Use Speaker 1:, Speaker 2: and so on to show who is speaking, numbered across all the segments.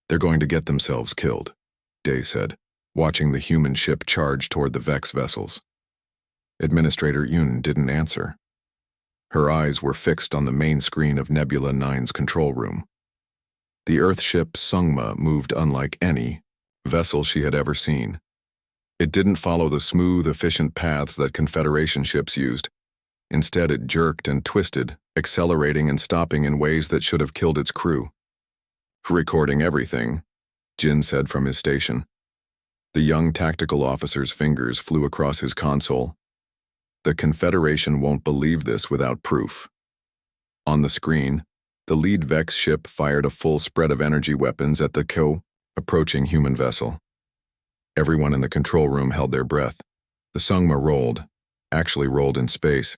Speaker 1: They're going to get themselves killed, Day said, watching the human ship charge toward the Vex vessels. Administrator Yun didn't answer. Her eyes were fixed on the main screen of Nebula 9's control room. The Earth ship Sungma moved unlike any vessel she had ever seen. It didn't follow the smooth, efficient paths that Confederation ships used. Instead, it jerked and twisted, accelerating and stopping in ways that should have killed its crew. Recording everything, Jin said from his station. The young tactical officer's fingers flew across his console. The Confederation won't believe this without proof. On the screen, the lead Vex ship fired a full spread of energy weapons at the approaching human vessel. Everyone in the control room held their breath. The Sungma actually rolled in space,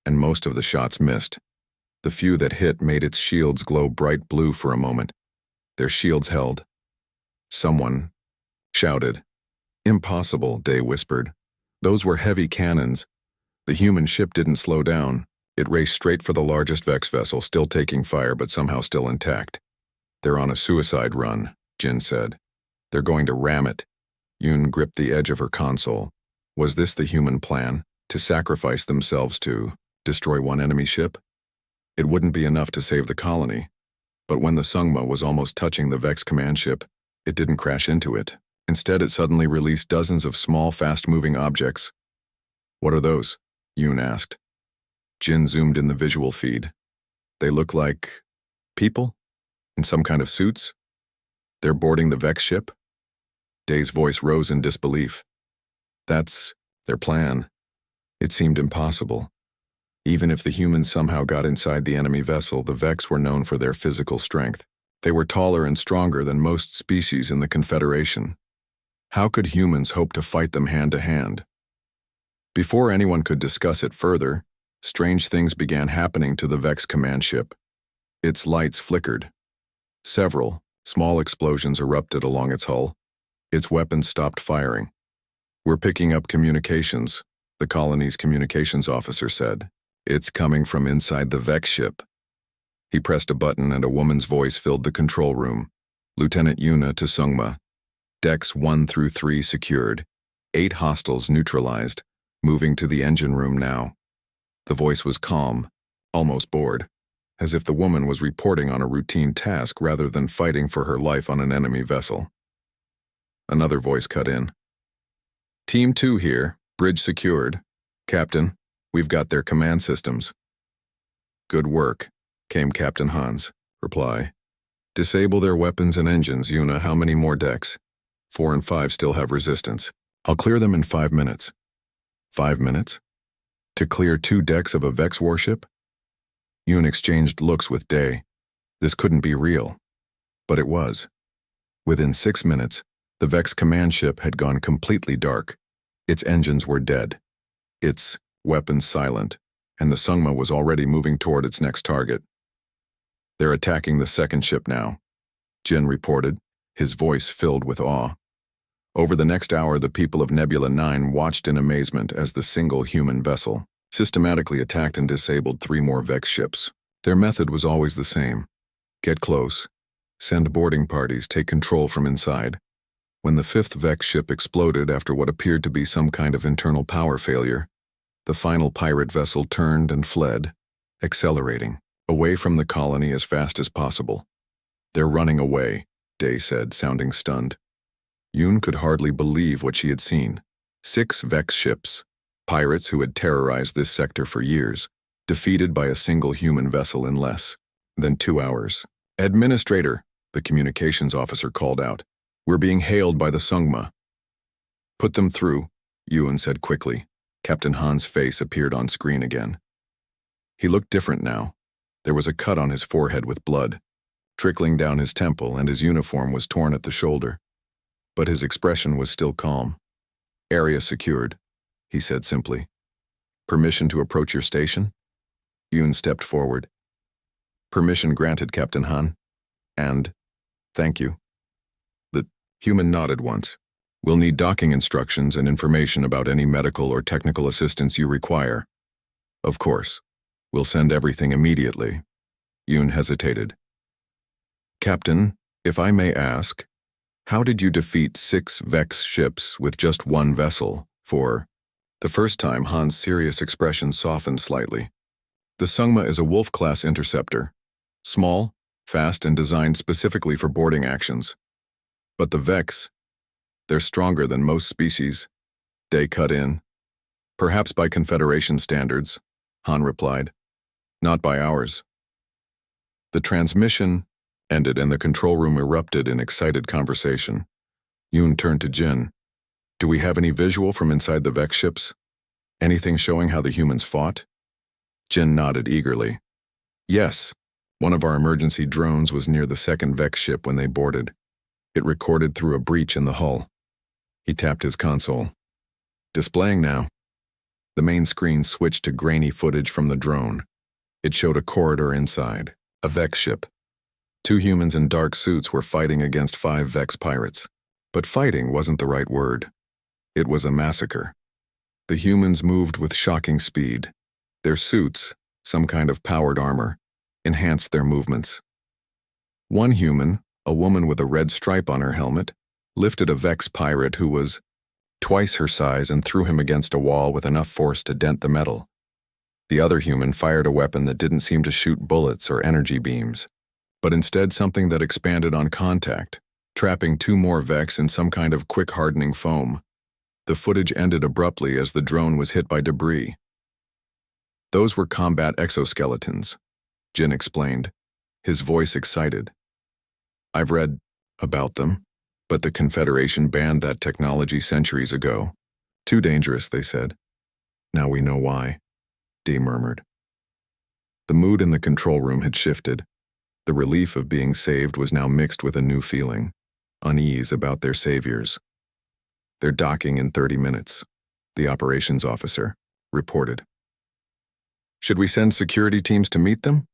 Speaker 1: and most of the shots missed. The few that hit made its shields glow bright blue for a moment. Their shields held. Someone shouted. "Impossible," Day whispered. "Those were heavy cannons." The human ship didn't slow down. It raced straight for the largest Vex vessel, still taking fire but somehow still intact. "They're on a suicide run," Jin said. "They're going to ram it." Yun gripped the edge of her console. Was this the human plan? To sacrifice themselves to destroy one enemy ship? It wouldn't be enough to save the colony. But when the Sungma was almost touching the Vex command ship, it didn't crash into it. Instead, it suddenly released dozens of small, fast-moving objects. "What are those?" Yun asked. Jin zoomed in the visual feed. "They look like people? In some kind of suits? They're boarding the Vex ship?" Day's voice rose in disbelief. "That's their plan." It seemed impossible. Even if the humans somehow got inside the enemy vessel, the Vex were known for their physical strength. They were taller and stronger than most species in the Confederation. How could humans hope to fight them hand to hand? Before anyone could discuss it further, strange things began happening to the Vex command ship. Its lights flickered. Several small explosions erupted along its hull. Its weapons stopped firing. "We're picking up communications," the colony's communications officer said. "It's coming from inside the Vex ship." He pressed a button and a woman's voice filled the control room. "Lieutenant Yuna to Sungma. Decks 1 through 3 secured. 8 hostiles neutralized. Moving to the engine room now." The voice was calm, almost bored, as if the woman was reporting on a routine task rather than fighting for her life on an enemy vessel. Another voice cut in. "Team 2 here, bridge secured. Captain, we've got their command systems." "Good work," came Captain Han's reply. "Disable their weapons and engines, Yuna. How many more decks?" 4 and 5 still have resistance. I'll clear them in 5 minutes. 5 minutes? To clear 2 decks of a Vex warship? Yun exchanged looks with Day. This couldn't be real. But it was. Within 6 minutes, the Vex command ship had gone completely dark. Its engines were dead. Its weapons silent, and the Sungma was already moving toward its next target. "They're attacking the second ship now," Jin reported, his voice filled with awe. Over the next hour, the people of Nebula 9 watched in amazement as the single human vessel systematically attacked and disabled 3 more Vex ships. Their method was always the same. Get close. Send boarding parties, take control from inside. When the 5th Vex ship exploded after what appeared to be some kind of internal power failure, the final pirate vessel turned and fled, accelerating, away from the colony as fast as possible. "They're running away," Day said, sounding stunned. Yun could hardly believe what she had seen. 6 Vex ships, pirates who had terrorized this sector for years, defeated by a single human vessel in less than 2 hours. "Administrator," the communications officer called out. "We're being hailed by the Sungma." "Put them through," Yun said quickly. Captain Han's face appeared on screen again. He looked different now. There was a cut on his forehead with blood, trickling down his temple, and his uniform was torn at the shoulder. But his expression was still calm. "Area secured," he said simply. "Permission to approach your station?" Yun stepped forward. "Permission granted, Captain Han. And thank you." The human nodded once. "We'll need docking instructions and information about any medical or technical assistance you require." "Of course. We'll send everything immediately." Yun hesitated. "Captain, If I may ask, how did you defeat 6 Vex ships with just one vessel? For the first time, Han's serious expression softened slightly. The Sungma is a Wolf-class interceptor. Small, fast, and designed specifically for boarding actions. But the Vex, they're stronger than most species. Day cut in. Perhaps by Confederation standards, Han replied. Not by ours. The transmission ended and the control room erupted in excited conversation. Yoon turned to Jin. Do we have any visual from inside the Vex ships? Anything showing how the humans fought? Jin nodded eagerly. Yes, one of our emergency drones was near the second Vex ship when they boarded. It recorded through a breach in the hull. He tapped his console. Displaying now. The main screen switched to grainy footage from the drone. It showed a corridor inside, a Vex ship. 2 humans in dark suits were fighting against 5 Vex pirates. But fighting wasn't the right word. It was a massacre. The humans moved with shocking speed. Their suits, some kind of powered armor, enhanced their movements. One human, a woman with a red stripe on her helmet, lifted a Vex pirate who was twice her size and threw him against a wall with enough force to dent the metal. The other human fired a weapon that didn't seem to shoot bullets or energy beams, but instead something that expanded on contact, trapping 2 more Vex in some kind of quick-hardening foam. The footage ended abruptly as the drone was hit by debris. Those were combat exoskeletons, Jin explained, his voice excited. I've read about them, but the Confederation banned that technology centuries ago. Too dangerous, they said. Now we know why, Dee murmured. The mood in the control room had shifted. The relief of being saved was now mixed with a new feeling, unease about their saviors. They're docking in 30 minutes, the operations officer reported. Should we send security teams to meet them?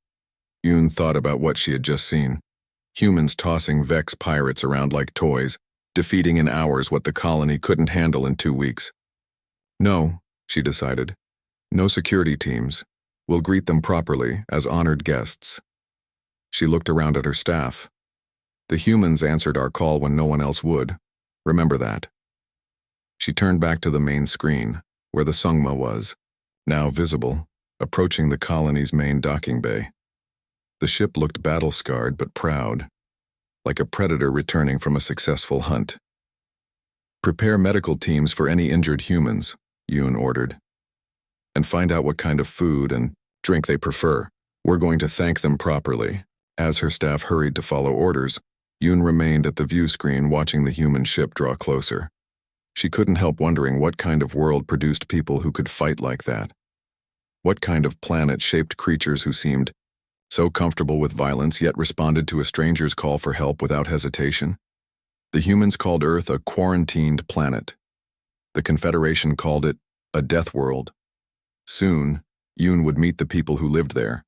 Speaker 1: Yoon thought about what she had just seen. Humans tossing Vex pirates around like toys, defeating in hours what the colony couldn't handle in 2 weeks. No, she decided. No security teams. We'll greet them properly, as honored guests. She looked around at her staff. The humans answered our call when no one else would. Remember that. She turned back to the main screen, where the Sungma was, now visible, approaching the colony's main docking bay. The ship looked battle-scarred but proud, like a predator returning from a successful hunt. Prepare medical teams for any injured humans, Yoon ordered, and find out what kind of food and drink they prefer. We're going to thank them properly. As her staff hurried to follow orders, Yoon remained at the view screen watching the human ship draw closer. She couldn't help wondering what kind of world produced people who could fight like that. What kind of planet shaped creatures who seemed so comfortable with violence yet responded to a stranger's call for help without hesitation? The humans called Earth a quarantined planet. The Confederation called it a death world. Soon, Yoon would meet the people who lived there.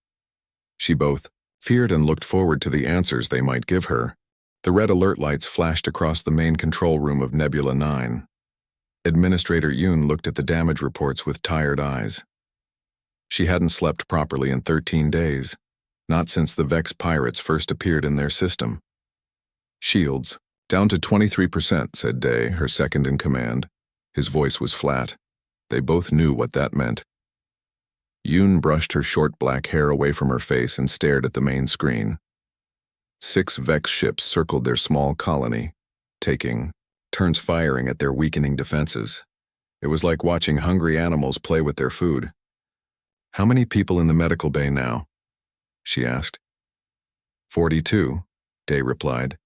Speaker 1: She both feared and looked forward to the answers they might give her. The red alert lights flashed across the main control room of Nebula 9. Administrator Yoon looked at the damage reports with tired eyes. She hadn't slept properly in 13 days, not since the Vex pirates first appeared in their system. Shields, down to 23%, said Day, her second in command. His voice was flat. They both knew what that meant. Yoon brushed her short black hair away from her face and stared at the main screen. 6 Vex ships circled their small colony, taking turns firing at their weakening defenses. It was like watching hungry animals play with their food. How many people in the medical bay now? She asked. 42, Day replied.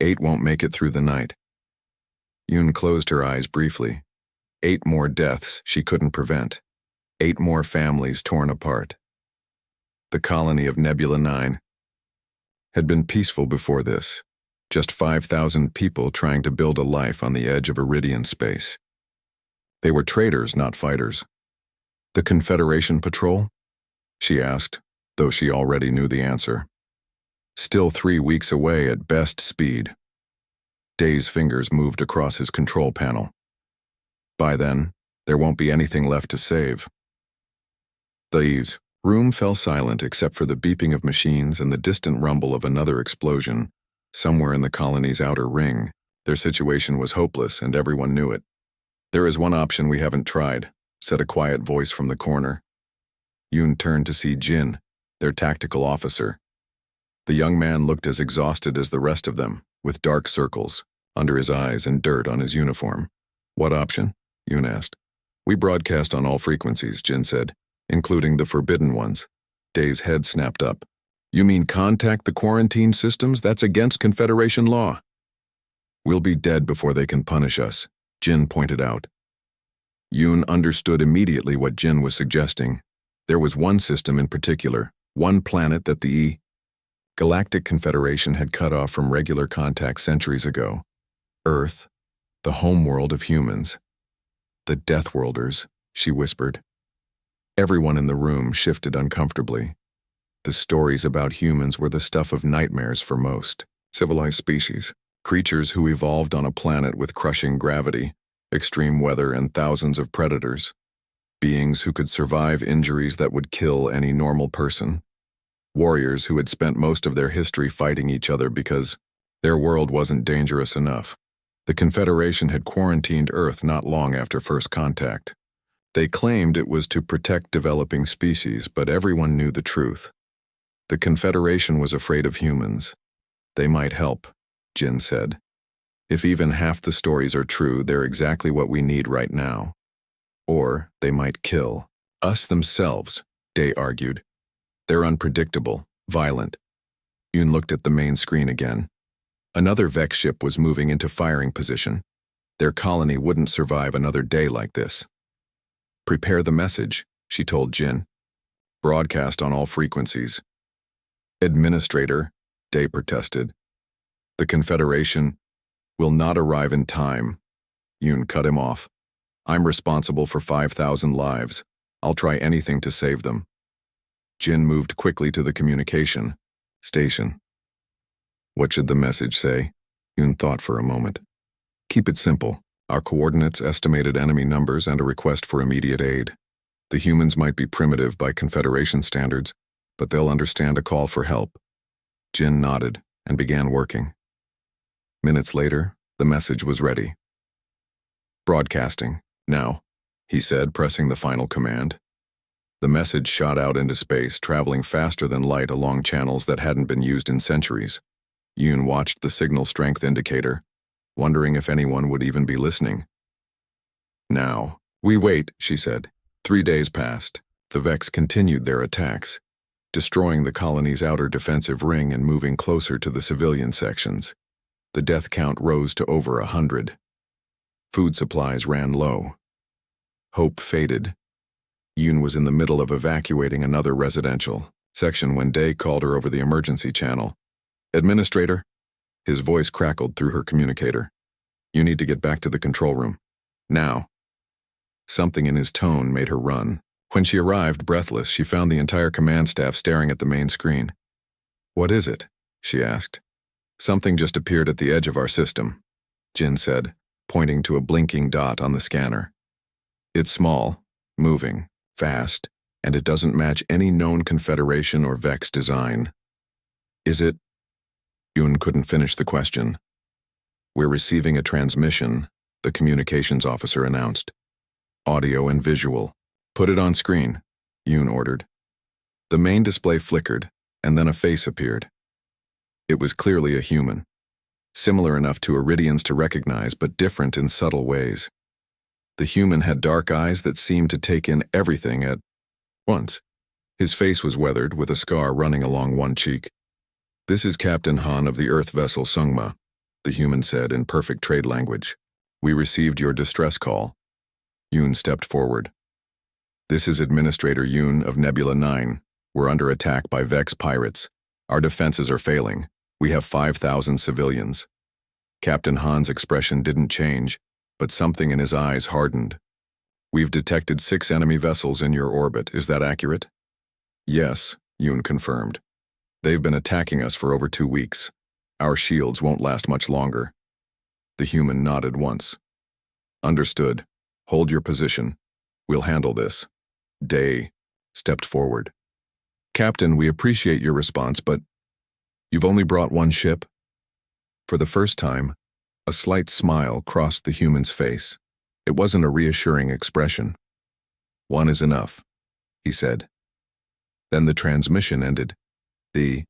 Speaker 1: 8 won't make it through the night. Yoon closed her eyes briefly. 8 more deaths she couldn't prevent. 8 more families torn apart. The colony of Nebula 9 had been peaceful before this. Just 5,000 people trying to build a life on the edge of Iridian space. They were traders, not fighters. The Confederation patrol? She asked, though she already knew the answer. Still 3 weeks away at best speed. Day's fingers moved across his control panel. By then, there won't be anything left to save. The room fell silent except for the beeping of machines and the distant rumble of another explosion, Somewhere in the colony's outer ring, their situation was hopeless and everyone knew it. "There is one option we haven't tried," said a quiet voice from the corner. Yoon turned to see Jin, their tactical officer. The young man looked as exhausted as the rest of them, with dark circles under his eyes and dirt on his uniform. "What option?" Yoon asked. "We broadcast on all frequencies," Jin said, "including the forbidden ones." Day's head snapped up. "You mean contact the quarantine systems? That's against Confederation law." "We'll be dead before they can punish us," Jin pointed out. Yoon understood immediately what Jin was suggesting. There was one system in particular, one planet that the Galactic Confederation had cut off from regular contact centuries ago. Earth, the homeworld of humans. "The Deathworlders," she whispered. Everyone in the room shifted uncomfortably. The stories about humans were the stuff of nightmares for most civilized species, creatures who evolved on a planet with crushing gravity, extreme weather, and thousands of predators. Beings who could survive injuries that would kill any normal person. Warriors who had spent most of their history fighting each other because their world wasn't dangerous enough. The Confederation had quarantined Earth not long after first contact. They claimed it was to protect developing species, but everyone knew the truth. The Confederation was afraid of humans. "They might help," Jin said. "If even half the stories are true, they're exactly what we need right now. Or they might kill us themselves," Day argued. "They're unpredictable, violent." Yoon looked at the main screen again. Another Vex ship was moving into firing position. Their colony wouldn't survive another day like this. "Prepare the message," she told Jin. "Broadcast on all frequencies." "Administrator," Day protested. "The Confederation will not arrive in time." Yoon cut him off. "I'm responsible for 5,000 lives. I'll try anything to save them." Jin moved quickly to the communication station. What should the message say? Yoon thought for a moment. "Keep it simple. Our coordinates, estimated enemy numbers, and a request for immediate aid. The humans might be primitive by Confederation standards, but they'll understand a call for help." Jin nodded and began working. Minutes later, the message was ready. "Broadcasting, now," he said, pressing the final command. The message shot out into space, traveling faster than light along channels that hadn't been used in centuries. Yoon watched the signal strength indicator, wondering if anyone would even be listening. "Now, we wait," she said. 3 days passed. The Vex continued their attacks, destroying the colony's outer defensive ring and moving closer to the civilian sections. The death count rose to over 100. Food supplies ran low. Hope faded. Yoon was in the middle of evacuating another residential section when Day called her over the emergency channel. "Administrator?" His voice crackled through her communicator. "You need to get back to the control room. Now." Something in his tone made her run. When she arrived, breathless, she found the entire command staff staring at the main screen. "What is it?" she asked. "Something just appeared at the edge of our system," Jin said, pointing to a blinking dot on the scanner. "It's small, moving, fast, and it doesn't match any known Confederation or Vex design." "Is it?" Yoon couldn't finish the question. "We're receiving a transmission," the communications officer announced. "Audio and visual. Put it on screen," Yoon ordered. The main display flickered, and then a face appeared. It was clearly a human, similar enough to Iridians to recognize, but different in subtle ways. The human had dark eyes that seemed to take in everything at once. His face was weathered, with a scar running along one cheek. "This is Captain Han of the Earth vessel Sungma," the human said in perfect trade language. "We received your distress call." Yoon stepped forward. "This is Administrator Yoon of Nebula 9. We're under attack by Vex pirates. Our defenses are failing. We have 5,000 civilians." Captain Han's expression didn't change, but something in his eyes hardened. "We've detected 6 enemy vessels in your orbit. Is that accurate?" "Yes," Yoon confirmed. "They've been attacking us for over 2 weeks. Our shields won't last much longer." The human nodded once. "Understood. Hold your position. We'll handle this." Day stepped forward. "Captain, we appreciate your response, but you've only brought 1 ship?" For the first time, a slight smile crossed the human's face. It wasn't a reassuring expression. "One is enough," he said. Then the transmission ended. The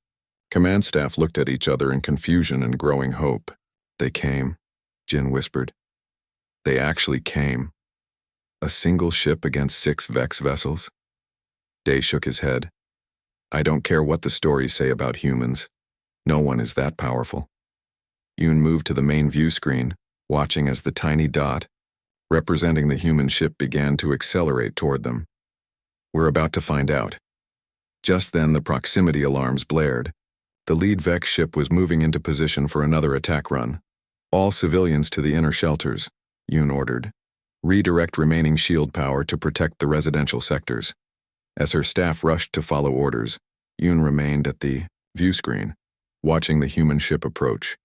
Speaker 1: command staff looked at each other in confusion and growing hope. "They came," Jin whispered. "They actually came. A single ship against 6 Vex vessels?" Day shook his head. "I don't care what the stories say about humans. No one is that powerful." Yoon moved to the main view screen, watching as the tiny dot, representing the human ship, began to accelerate toward them. "We're about to find out." Just then the proximity alarms blared. The lead Vex ship was moving into position for another attack run. "All civilians to the inner shelters," Yoon ordered. "Redirect remaining shield power to protect the residential sectors." As her staff rushed to follow orders, Yoon remained at the view screen, watching the human ship approach.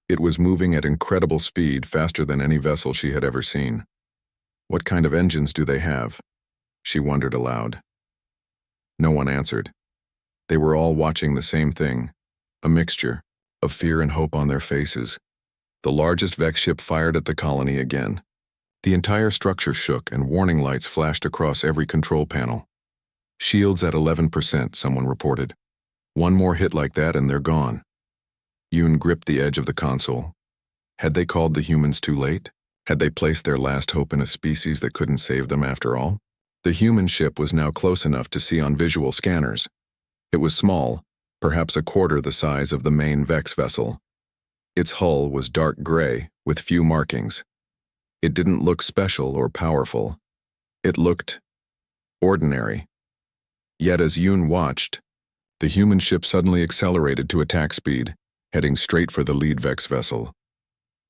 Speaker 1: It was moving at incredible speed, faster than any vessel she had ever seen. "What kind of engines do they have?" she wondered aloud. No one answered. They were all watching the same thing, a mixture of fear and hope on their faces. The largest Vex ship fired at the colony again. The entire structure shook and warning lights flashed across every control panel. "Shields at 11%, someone reported. "One more hit like that and they're gone." Yoon gripped the edge of the console. Had they called the humans too late? Had they placed their last hope in a species that couldn't save them after all? The human ship was now close enough to see on visual scanners. It was small, perhaps a quarter the size of the main Vex vessel. Its hull was dark gray, with few markings. It didn't look special or powerful. It looked ordinary. Yet as Yoon watched, the human ship suddenly accelerated to attack speed, heading straight for the lead Vex vessel.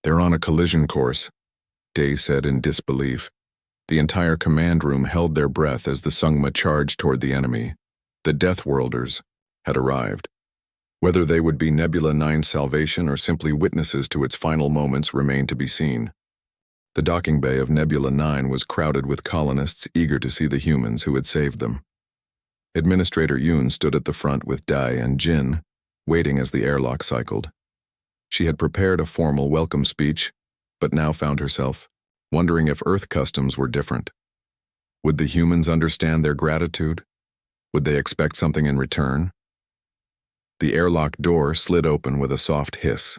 Speaker 1: "They're on a collision course," Day said in disbelief. The entire command room held their breath as the Sungma charged toward the enemy. The Deathworlders had arrived. Whether they would be Nebula 9's salvation or simply witnesses to its final moments remained to be seen. The docking bay of Nebula 9 was crowded with colonists eager to see the humans who had saved them. Administrator Yoon stood at the front with Dai and Jin, waiting as the airlock cycled. She had prepared a formal welcome speech, but now found herself wondering if Earth customs were different. Would the humans understand their gratitude? Would they expect something in return? The airlock door slid open with a soft hiss.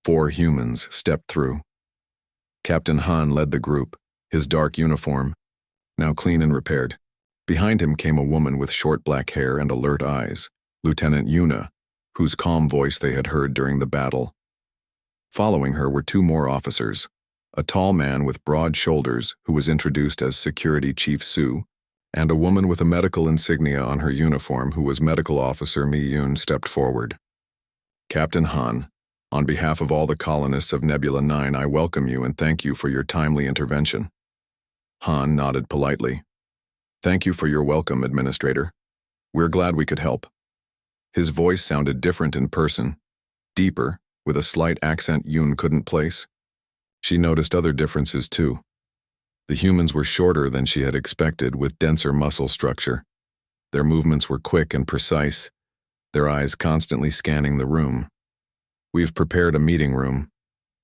Speaker 1: 4 humans stepped through. Captain Han led the group, his dark uniform, now clean and repaired. Behind him came a woman with short black hair and alert eyes, Lieutenant Yuna, whose calm voice they had heard during the battle. Following her were 2 more officers, a tall man with broad shoulders who was introduced as Security Chief Su, and a woman with a medical insignia on her uniform who was Medical Officer Mi Yoon stepped forward. "Captain Han, on behalf of all the colonists of Nebula 9, I welcome you and thank you for your timely intervention." Han nodded politely. "Thank you for your welcome, Administrator. We're glad we could help." His voice sounded different in person, deeper, with a slight accent Yoon couldn't place. She noticed other differences too. The humans were shorter than she had expected, with denser muscle structure. Their movements were quick and precise, their eyes constantly scanning the room. "We've prepared a meeting room,"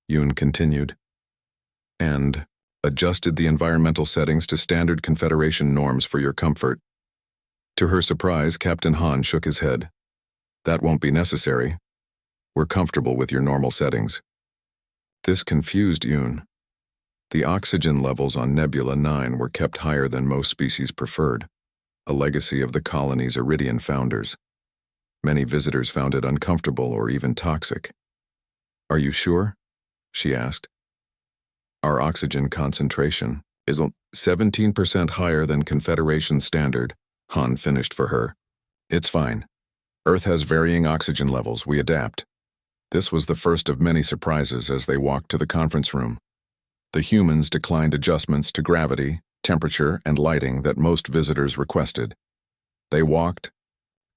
Speaker 1: Yoon continued, "and adjusted the environmental settings to standard Confederation norms for your comfort." To her surprise, Captain Han shook his head. "That won't be necessary. We're comfortable with your normal settings." This confused Yoon. The oxygen levels on Nebula 9 were kept higher than most species preferred, a legacy of the colony's Iridian founders. Many visitors found it uncomfortable or even toxic. "Are you sure?" she asked. "Our oxygen concentration is 17% higher than Confederation standard," Han finished for her. "It's fine. Earth has varying oxygen levels. We adapt." This was the first of many surprises as they walked to the conference room. The humans declined adjustments to gravity, temperature, and lighting that most visitors requested. They walked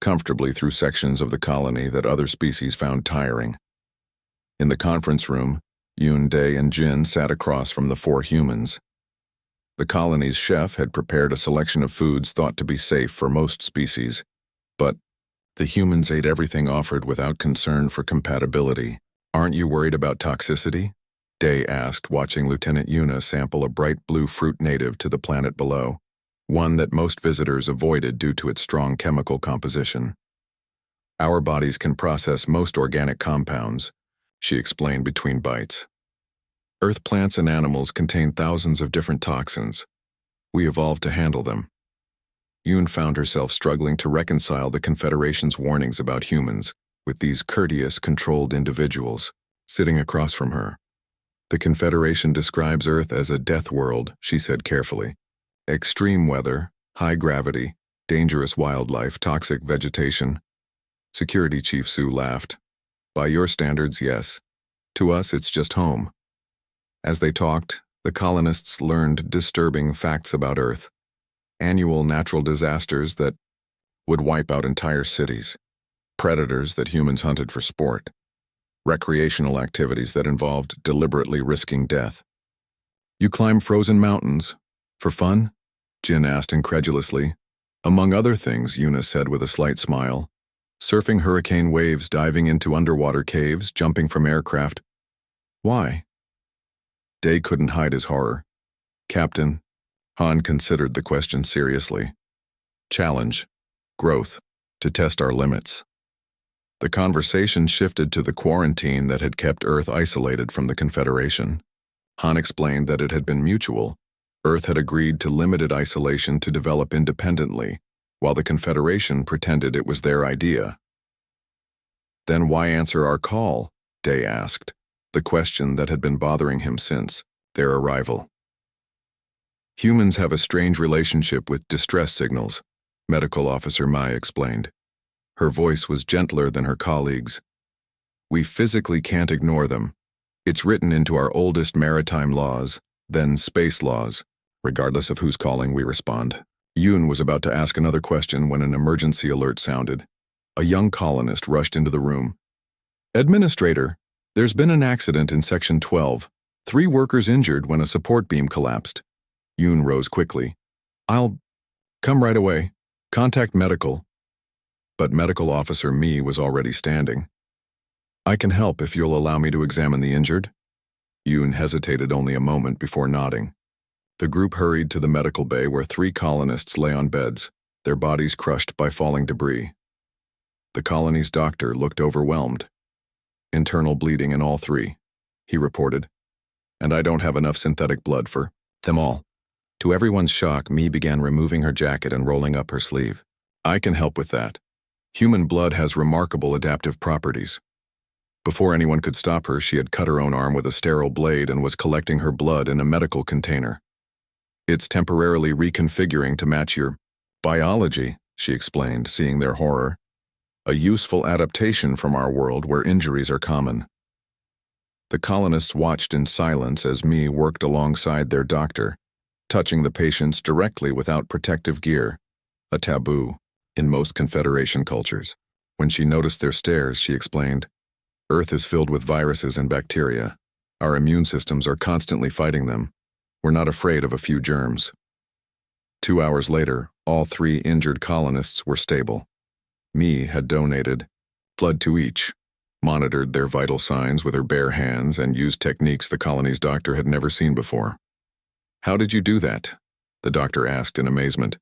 Speaker 1: comfortably through sections of the colony that other species found tiring. In the conference room, Yoon, Dae, and Jin sat across from the 4 humans. The colony's chef had prepared a selection of foods thought to be safe for most species, but the humans ate everything offered without concern for compatibility. Aren't you worried about toxicity? Day asked, watching Lieutenant Yuna sample a bright blue fruit native to the planet below, one that most visitors avoided due to its strong chemical composition. Our bodies can process most organic compounds, she explained between bites. Earth plants and animals contain thousands of different toxins. We evolved to handle them. Yoon found herself struggling to reconcile the Confederation's warnings about humans with these courteous, controlled individuals sitting across from her. The Confederation describes Earth as a death world, she said carefully. Extreme weather, high gravity, dangerous wildlife, toxic vegetation. Security Chief Sue laughed. By your standards, yes. To us, it's just home. As they talked, the colonists learned disturbing facts about Earth. Annual natural disasters that would wipe out entire cities. Predators that humans hunted for sport. Recreational activities that involved deliberately risking death. You climb frozen mountains. For fun? Jin asked incredulously. Among other things, Yuna said with a slight smile. Surfing hurricane waves, diving into underwater caves, jumping from aircraft. Why? Day couldn't hide his horror. Captain, Han considered the question seriously. Challenge. Growth. To test our limits. The conversation shifted to the quarantine that had kept Earth isolated from the Confederation. Han explained that it had been mutual. Earth had agreed to limited isolation to develop independently, while the Confederation pretended it was their idea. Then why answer our call? Day asked, the question that had been bothering him since their arrival. Humans have a strange relationship with distress signals, Medical Officer Mai explained. Her voice was gentler than her colleagues. We physically can't ignore them. It's written into our oldest maritime laws, then space laws. Regardless of who's calling, we respond. Yoon was about to ask another question when an emergency alert sounded. A young colonist rushed into the room. Administrator, there's been an accident in Section 12. 3 workers injured when a support beam collapsed. Yoon rose quickly. I'll come right away. Contact medical. But Medical Officer Mi was already standing. I can help if you'll allow me to examine the injured. Yoon hesitated only a moment before nodding. The group hurried to the medical bay where 3 colonists lay on beds, their bodies crushed by falling debris. The colony's doctor looked overwhelmed. Internal bleeding in all 3, he reported. And I don't have enough synthetic blood for them all. To everyone's shock, Mi began removing her jacket and rolling up her sleeve. I can help with that. Human blood has remarkable adaptive properties. Before anyone could stop her, she had cut her own arm with a sterile blade and was collecting her blood in a medical container. It's temporarily reconfiguring to match your biology, she explained, seeing their horror. A useful adaptation from our world where injuries are common. The colonists watched in silence as Mi worked alongside their doctor, touching the patients directly without protective gear, a taboo in most Confederation cultures. When she noticed their stares, she explained, Earth is filled with viruses and bacteria. Our immune systems are constantly fighting them. We're not afraid of a few germs. 2 hours later, all 3 injured colonists were stable. Mi had donated blood to each, monitored their vital signs with her bare hands, and used techniques the colony's doctor had never seen before. How did you do that? The doctor asked in amazement.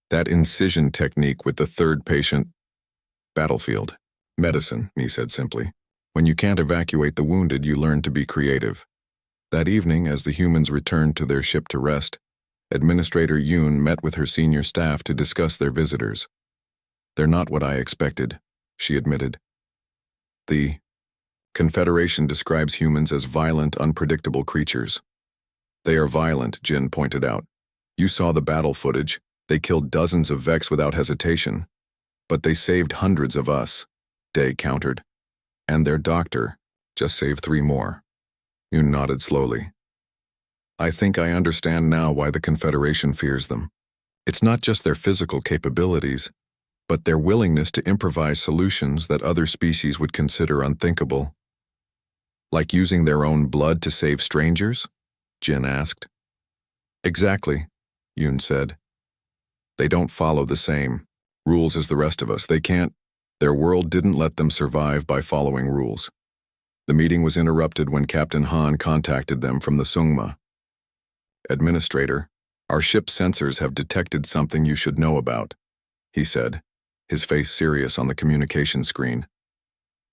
Speaker 1: That incision technique with the 3rd patient. Battlefield. Medicine, Mi said simply. When you can't evacuate the wounded, you learn to be creative. That evening, as the humans returned to their ship to rest, Administrator Yoon met with her senior staff to discuss their visitors. They're not what I expected, she admitted. The Confederation describes humans as violent, unpredictable creatures. They are violent, Jin pointed out. You saw the battle footage. They killed dozens of Vex without hesitation. But they saved hundreds of us, Day countered. And their doctor just saved 3 more. Yoon nodded slowly. I think I understand now why the Confederation fears them. It's not just their physical capabilities, but their willingness to improvise solutions that other species would consider unthinkable. Like using their own blood to save strangers? Jin asked. Exactly, Yoon said. They don't follow the same rules as the rest of us. They can't. Their world didn't let them survive by following rules. The meeting was interrupted when Captain Han contacted them from the Sungma. "Administrator, our ship's sensors have detected something you should know about," he said, his face serious on the communication screen.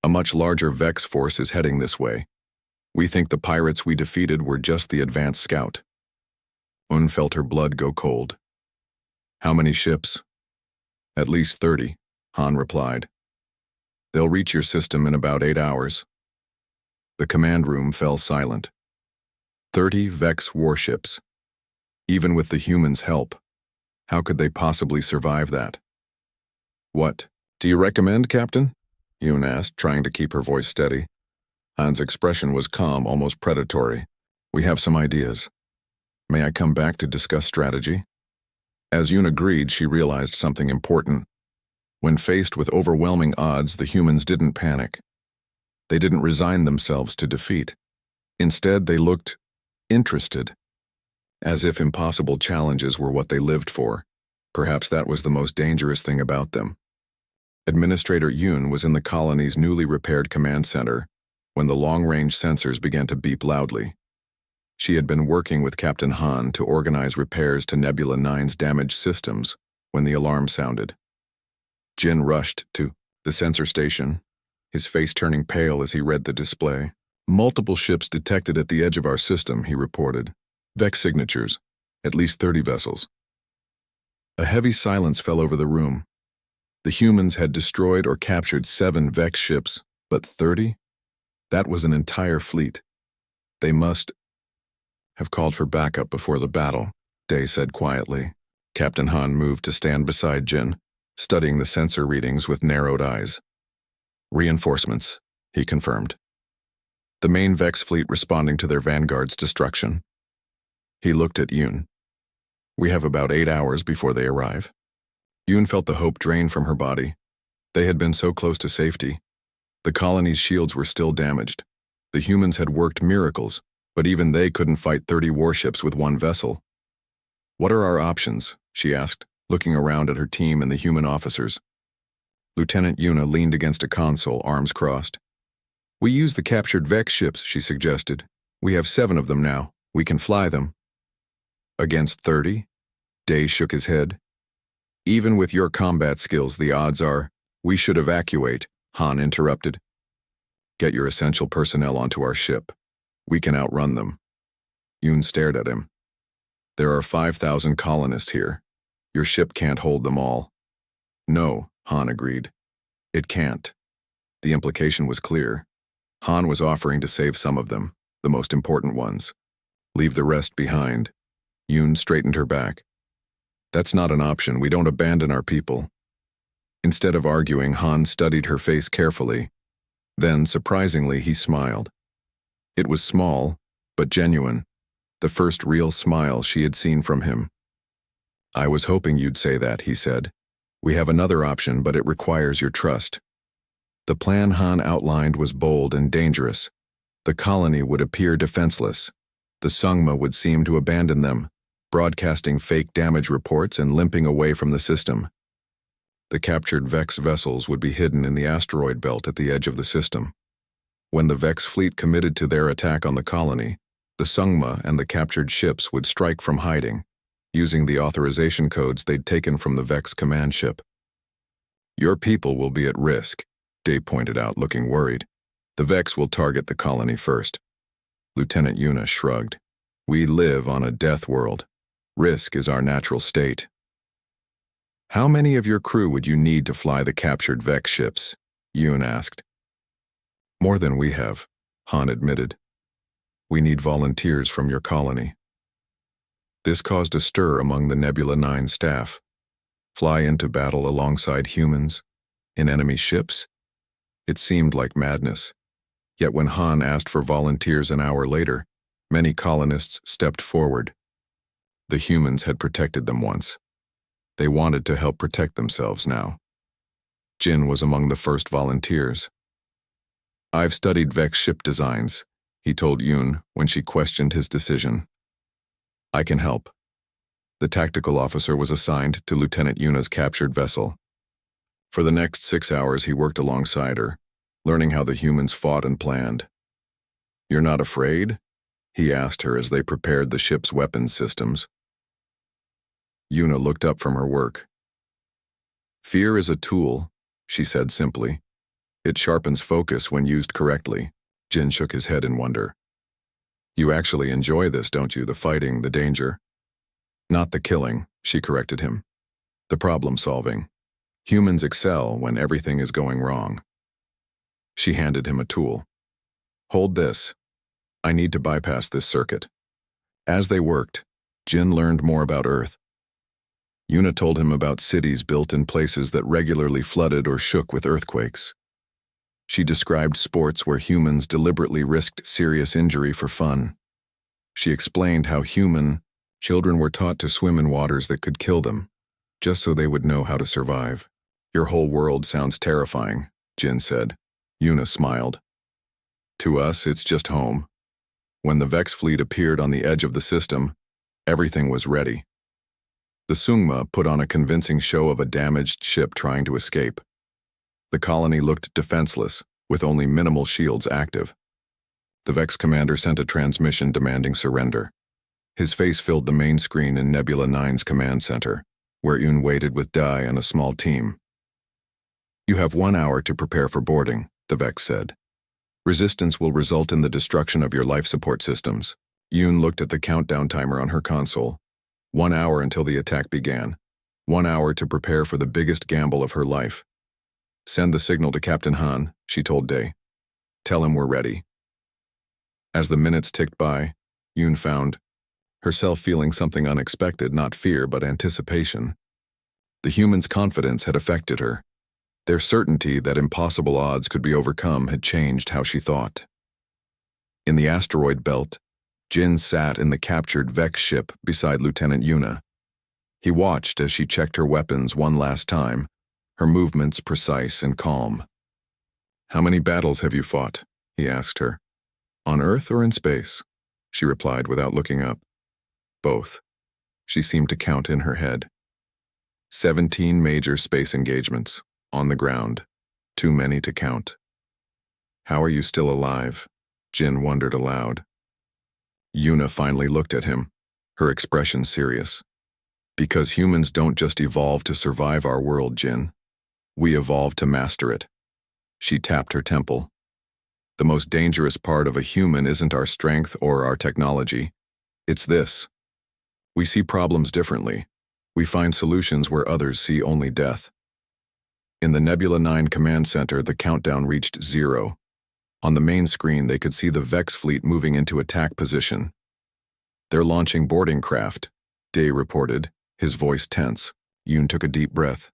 Speaker 1: "A much larger Vex force is heading this way. We think the pirates we defeated were just the advance scout." Un felt her blood go cold. "How many ships?" "At least 30, Han replied. "They'll reach your system in about 8 hours. The command room fell silent. 30 Vex warships. Even with the humans' help, how could they possibly survive that? "What do you recommend, Captain?" Yoon asked, trying to keep her voice steady. Han's expression was calm, almost predatory. "We have some ideas. May I come back to discuss strategy?" As Yoon agreed, she realized something important. When faced with overwhelming odds, the humans didn't panic. They didn't resign themselves to defeat. Instead, they looked interested, as if impossible challenges were what they lived for. Perhaps that was the most dangerous thing about them. Administrator Yoon was in the colony's newly repaired command center when the long-range sensors began to beep loudly. She had been working with Captain Han to organize repairs to Nebula 9's damaged systems when the alarm sounded. Jin rushed to the sensor station, his face turning pale as he read the display. "Multiple ships detected at the edge of our system," he reported. "Vex signatures, at least 30 vessels." A heavy silence fell over the room. The humans had destroyed or captured 7 Vex ships, but 30? That was an entire fleet. They must have called for backup before the battle, Day said quietly. Captain Han moved to stand beside Jin, studying the sensor readings with narrowed eyes. "Reinforcements," he confirmed. "The main Vex fleet responding to their vanguard's destruction." He looked at Yoon. "We have about 8 hours before they arrive." Yoon felt the hope drain from her body. They had been so close to safety. The colony's shields were still damaged. The humans had worked miracles, but even they couldn't fight 30 warships with 1 vessel. "What are our options?" she asked, looking around at her team and the human officers. Lieutenant Yuna leaned against a console, arms crossed. "We use the captured Vex ships," she suggested. "We have 7 of them now. We can fly them." "Against 30? Day shook his head. "Even with your combat skills, the odds are—" "We should evacuate," Han interrupted. "Get your essential personnel onto our ship. We can outrun them." Yoon stared at him. "There are 5,000 colonists here. Your ship can't hold them all." "No," Han agreed. "It can't." The implication was clear. Han was offering to save some of them, the most important ones. Leave the rest behind. Yoon straightened her back. "That's not an option. We don't abandon our people." Instead of arguing, Han studied her face carefully. Then, surprisingly, he smiled. It was small, but genuine, the first real smile she had seen from him. "I was hoping you'd say that," he said. "We have another option, but it requires your trust." The plan Han outlined was bold and dangerous. The colony would appear defenseless. The Sungma would seem to abandon them, broadcasting fake damage reports and limping away from the system. The captured Vex vessels would be hidden in the asteroid belt at the edge of the system. When the Vex fleet committed to their attack on the colony, the Sungma and the captured ships would strike from hiding, using the authorization codes they'd taken from the Vex command ship. "Your people will be at risk," Day pointed out, looking worried. "The Vex will target the colony first." Lieutenant Yuna shrugged. "We live on a death world. Risk is our natural state." "How many of your crew would you need to fly the captured Vex ships?" Yoon asked. "More than we have," Han admitted. "We need volunteers from your colony." This caused a stir among the Nebula 9 staff. Fly into battle alongside humans, in enemy ships? It seemed like madness. Yet when Han asked for volunteers an hour later, many colonists stepped forward. The humans had protected them once. They wanted to help protect themselves now. Jin was among the first volunteers. "I've studied Vex ship designs," he told Yoon when she questioned his decision. "I can help." The tactical officer was assigned to Lieutenant Yuna's captured vessel. For the next 6 hours he worked alongside her, learning how the humans fought and planned. "You're not afraid?" he asked her as they prepared the ship's weapons systems. Yuna looked up from her work. "Fear is a tool," she said simply. "It sharpens focus when used correctly." Jin shook his head in wonder. "You actually enjoy this, don't you? The fighting, the danger?" "Not the killing," she corrected him. "The problem-solving. Humans excel when everything is going wrong." She handed him a tool. "Hold this. I need to bypass this circuit." As they worked, Jin learned more about Earth. Yuna told him about cities built in places that regularly flooded or shook with earthquakes. She described sports where humans deliberately risked serious injury for fun. She explained how human children were taught to swim in waters that could kill them, just so they would know how to survive. "Your whole world sounds terrifying," Jin said. Yuna smiled. "To us, it's just home. When the Vex fleet appeared on the edge of the system, everything was ready." The Sungma put on a convincing show of a damaged ship trying to escape. The colony looked defenseless, with only minimal shields active. The Vex commander sent a transmission demanding surrender. His face filled the main screen in Nebula 9's command center, where Yun waited with Dai and a small team. "You have 1 hour to prepare for boarding," the Vex said. "Resistance will result in the destruction of your life support systems." Yun looked at the countdown timer on her console. 1 hour until the attack began. 1 hour to prepare for the biggest gamble of her life. "Send the signal to Captain Han," she told Day. "Tell him we're ready." As the minutes ticked by, Yun found herself feeling something unexpected, not fear but anticipation. The human's confidence had affected her. Their certainty that impossible odds could be overcome had changed how she thought. In the asteroid belt, Jin sat in the captured Vex ship beside Lieutenant Yuna. He watched as she checked her weapons one last time, her movements precise and calm. "How many battles have you fought?" he asked her. "On Earth or in space?" she replied without looking up. "Both." She seemed to count in her head. 17 major space engagements, on the ground, too many to count. "How are you still alive?" Jin wondered aloud. Yuna finally looked at him, her expression serious. "Because humans don't just evolve to survive our world, Jin. We evolve to master it." She tapped her temple. "The most dangerous part of a human isn't our strength or our technology. It's this. We see problems differently. We find solutions where others see only death." In the Nebula 9 command center, the countdown reached 0. On the main screen, they could see the Vex fleet moving into attack position. "They're launching boarding craft," Day reported, his voice tense. Yun took a deep breath.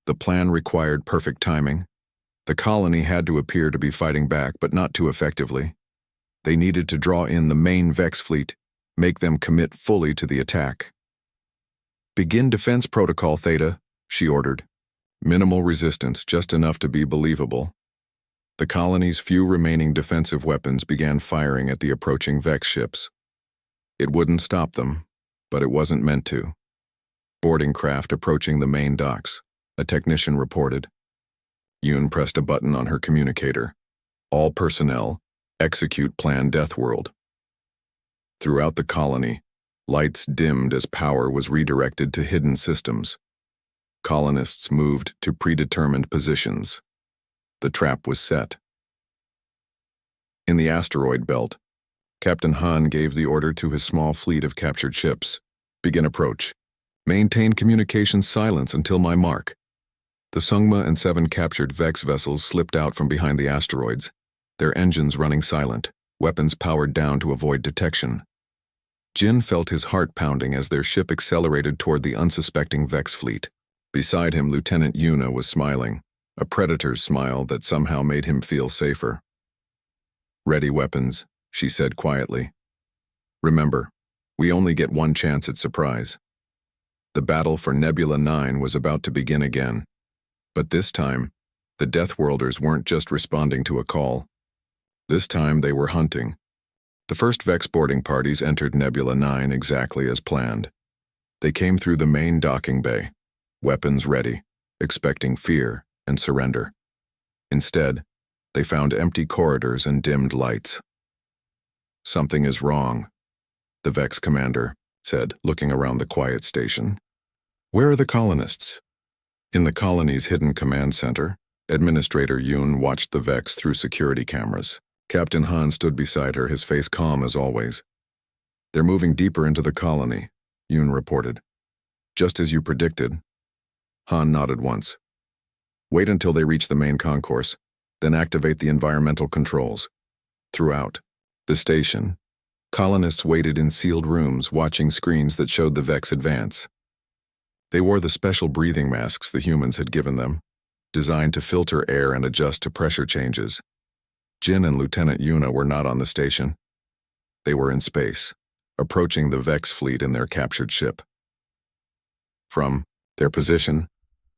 Speaker 1: The plan required perfect timing. The colony had to appear to be fighting back, but not too effectively. They needed to draw in the main Vex fleet, make them commit fully to the attack. "Begin defense protocol, Theta," she ordered. Minimal resistance, just enough to be believable. The colony's few remaining defensive weapons began firing at the approaching Vex ships. It wouldn't stop them, but it wasn't meant to. "Boarding craft approaching the main docks," a technician reported. Yun pressed a button on her communicator. "All personnel, execute Plan Deathworld." Throughout the colony, lights dimmed as power was redirected to hidden systems. Colonists moved to predetermined positions. The trap was set. In the asteroid belt, Captain Han gave the order to his small fleet of captured ships. "Begin approach. Maintain communications silence until my mark." The Sungma and 7 captured Vex vessels slipped out from behind the asteroids, their engines running silent, weapons powered down to avoid detection. Jin felt his heart pounding as their ship accelerated toward the unsuspecting Vex fleet. Beside him, Lieutenant Yuna was smiling, a predator's smile that somehow made him feel safer. "Ready weapons," she said quietly. "Remember, we only get one chance at surprise." The battle for Nebula 9 was about to begin again. But this time, the Deathworlders weren't just responding to a call. This time they were hunting. The first Vex boarding parties entered Nebula 9 exactly as planned. They came through the main docking bay, weapons ready, expecting fear and surrender. Instead, they found empty corridors and dimmed lights. Something is wrong, the Vex commander said, looking around the quiet station. Where are the colonists? In the colony's hidden command center, Administrator Yoon watched the Vex through security cameras. Captain Han stood beside her, his face calm as always. They're moving deeper into the colony, Yoon reported. Just as you predicted. Han nodded once. Wait until they reach the main concourse, then activate the environmental controls. Throughout the station, colonists waited in sealed rooms, watching screens that showed the Vex advance. They wore the special breathing masks the humans had given them, designed to filter air and adjust to pressure changes. Jin and Lieutenant Yuna were not on the station. They were in space, approaching the Vex fleet in their captured ship. From their position,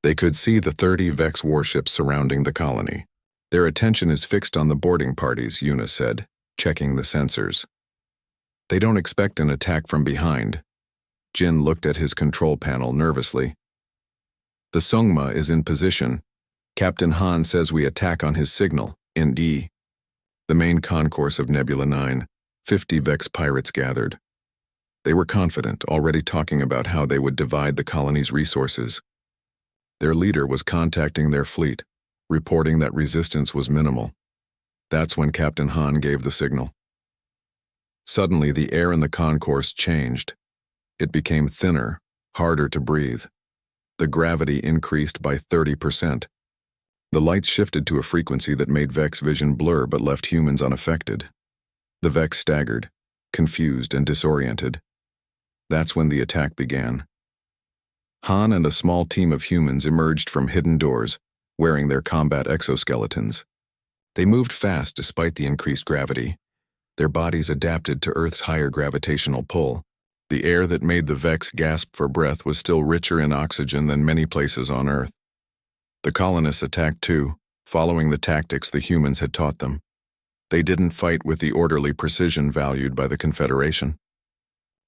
Speaker 1: they could see the 30 Vex warships surrounding the colony. Their attention is fixed on the boarding parties, Yuna said, checking the sensors. They don't expect an attack from behind. Jin looked at his control panel nervously. The Sungma is in position. Captain Han says we attack on his signal, in D. The main concourse of Nebula 9, 50 Vex pirates gathered. They were confident, already talking about how they would divide the colony's resources. Their leader was contacting their fleet, reporting that resistance was minimal. That's when Captain Han gave the signal. Suddenly, the air in the concourse changed. It became thinner, harder to breathe. The gravity increased by 30%. The lights shifted to a frequency that made Vex vision blur but left humans unaffected. The Vex staggered, confused and disoriented. That's when the attack began. Han and a small team of humans emerged from hidden doors, wearing their combat exoskeletons. They moved fast despite the increased gravity. Their bodies adapted to Earth's higher gravitational pull. The air that made the Vex gasp for breath was still richer in oxygen than many places on Earth. The colonists attacked too, following the tactics the humans had taught them. They didn't fight with the orderly precision valued by the Confederation.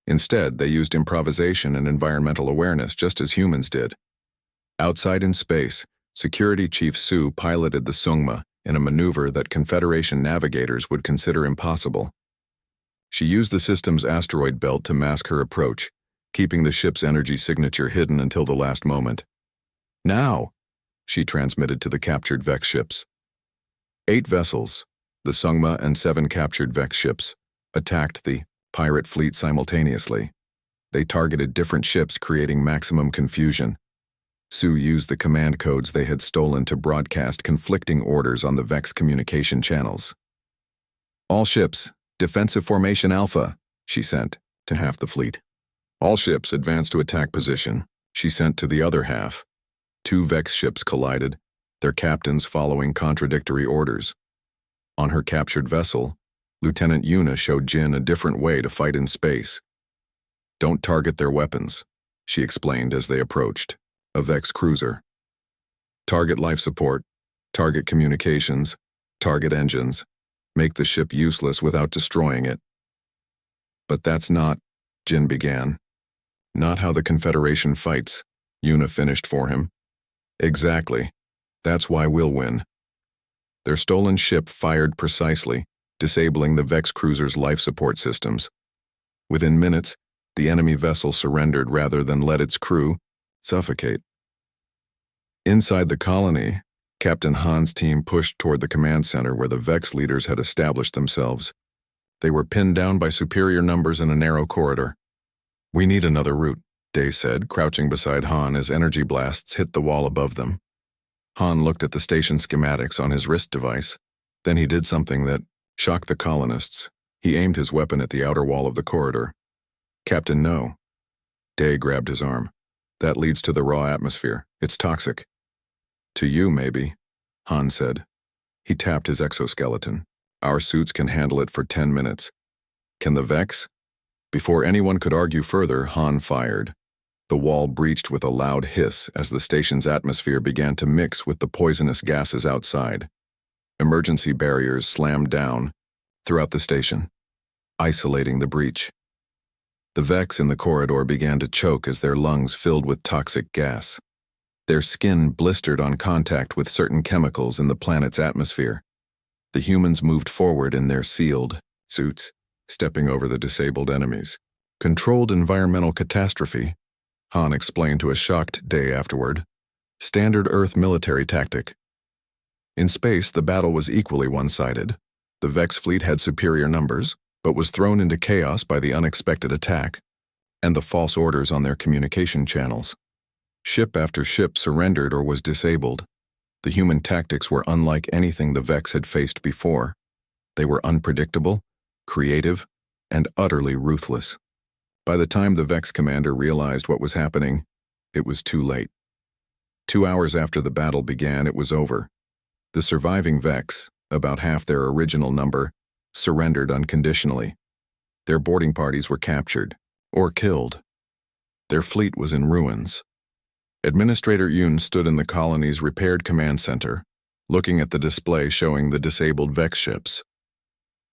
Speaker 1: Instead, they used improvisation and environmental awareness just as humans did. Outside in space, Security Chief Su piloted the Sungma in a maneuver that Confederation navigators would consider impossible. She used the system's asteroid belt to mask her approach, keeping the ship's energy signature hidden until the last moment. Now, she transmitted to the captured Vex ships. 8 vessels, the Sungma and 7 captured Vex ships, attacked the pirate fleet simultaneously. They targeted different ships, creating maximum confusion. Su used the command codes they had stolen to broadcast conflicting orders on the Vex communication channels. All ships, defensive formation Alpha, she sent to half the fleet. All ships advance to attack position, she sent to the other half. 2 Vex ships collided, their captains following contradictory orders. On her captured vessel, Lieutenant Yuna showed Jin a different way to fight in space. Don't target their weapons, she explained as they approached. A Vex cruiser. Target life support, target communications, target engines. Make the ship useless without destroying it. But that's not, Jin began. Not how the Confederation fights, Yuna finished for him. Exactly. That's why we'll win. Their stolen ship fired precisely, disabling the Vex cruiser's life support systems. Within minutes, the enemy vessel surrendered rather than let its crew suffocate. Inside the colony, Captain Han's team pushed toward the command center where the Vex leaders had established themselves. They were pinned down by superior numbers in a narrow corridor. We need another route, Day said, crouching beside Han as energy blasts hit the wall above them. Han looked at the station schematics on his wrist device. Then he did something that shocked the colonists. He aimed his weapon at the outer wall of the corridor. Captain, no. Day grabbed his arm. That leads to the raw atmosphere. It's toxic. To you, maybe, Han said. He tapped his exoskeleton. Our suits can handle it for 10 minutes. Can the Vex? Before anyone could argue further, Han fired. The wall breached with a loud hiss as the station's atmosphere began to mix with the poisonous gases outside. Emergency barriers slammed down throughout the station, isolating the breach. The Vex in the corridor began to choke as their lungs filled with toxic gas. Their skin blistered on contact with certain chemicals in the planet's atmosphere. The humans moved forward in their sealed suits, stepping over the disabled enemies. Controlled environmental catastrophe, Han explained to a shocked Day afterward. Standard Earth military tactic. In space, the battle was equally one-sided. The Vex fleet had superior numbers, but was thrown into chaos by the unexpected attack and the false orders on their communication channels. Ship after ship surrendered or was disabled. The human tactics were unlike anything the Vex had faced before. They were unpredictable, creative, and utterly ruthless. By the time the Vex commander realized what was happening, it was too late. 2 hours after the battle began, it was over. The surviving Vex, about half their original number, surrendered unconditionally. Their boarding parties were captured or killed. Their fleet was in ruins. Administrator Yoon stood in the colony's repaired command center, looking at the display showing the disabled Vex ships.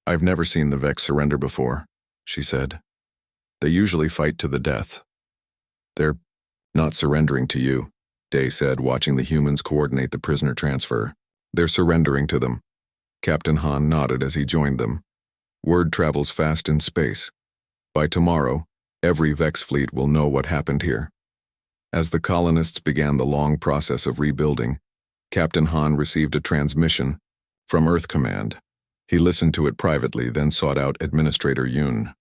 Speaker 1: "I've never seen the Vex surrender before," she said. "They usually fight to the death." "They're not surrendering to you," Day said, watching the humans coordinate the prisoner transfer. "They're surrendering to them." Captain Han nodded as he joined them. "Word travels fast in space. By tomorrow, every Vex fleet will know what happened here." As the colonists began the long process of rebuilding, Captain Han received a transmission from Earth Command. He listened to it privately, then sought out Administrator Yoon.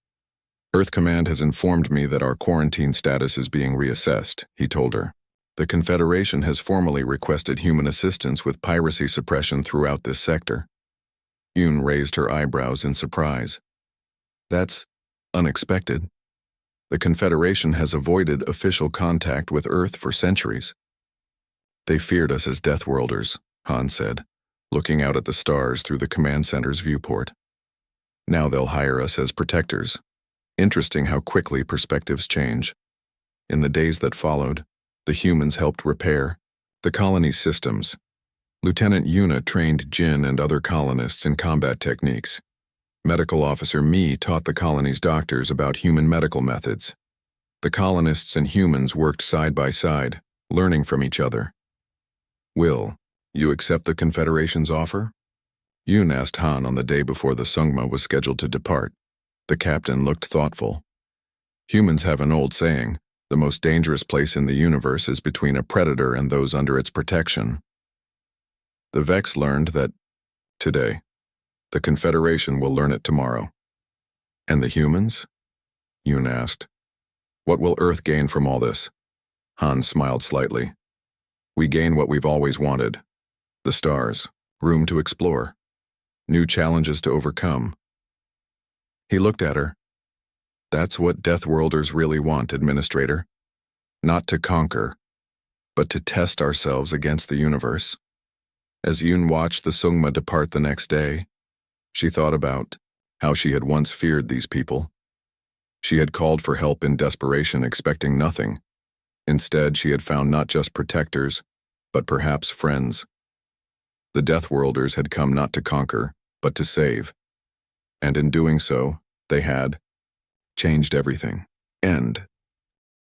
Speaker 1: "Earth Command has informed me that our quarantine status is being reassessed," he told her. "The Confederation has formally requested human assistance with piracy suppression throughout this sector." Yoon raised her eyebrows in surprise. "That's unexpected. The Confederation has avoided official contact with Earth for centuries." "They feared us as Deathworlders," Han said, looking out at the stars through the command center's viewport. "Now they'll hire us as protectors." Interesting how quickly perspectives change. In the days that followed, the humans helped repair the colony's systems. Lieutenant Yuna trained Jin and other colonists in combat techniques. Medical Officer Mi taught the colony's doctors about human medical methods. The colonists and humans worked side by side, learning from each other. "Will you accept the Confederation's offer?" Yoon asked Han on the day before the Sungma was scheduled to depart. The captain looked thoughtful. "Humans have an old saying, the most dangerous place in the universe is between a predator and those under its protection. The Vex learned that today. The Confederation will learn it tomorrow." "And the humans?" Yoon asked. "What will Earth gain from all this?" Han smiled slightly. "We gain what we've always wanted. The stars, room to explore, new challenges to overcome." He looked at her. "That's what Deathworlders really want, Administrator. Not to conquer, but to test ourselves against the universe." As Yoon watched the Sungma depart the next day, she thought about how she had once feared these people. She had called for help in desperation, expecting nothing. Instead, she had found not just protectors, but perhaps friends. The Deathworlders had come not to conquer, but to save. And in doing so, they had changed everything. End.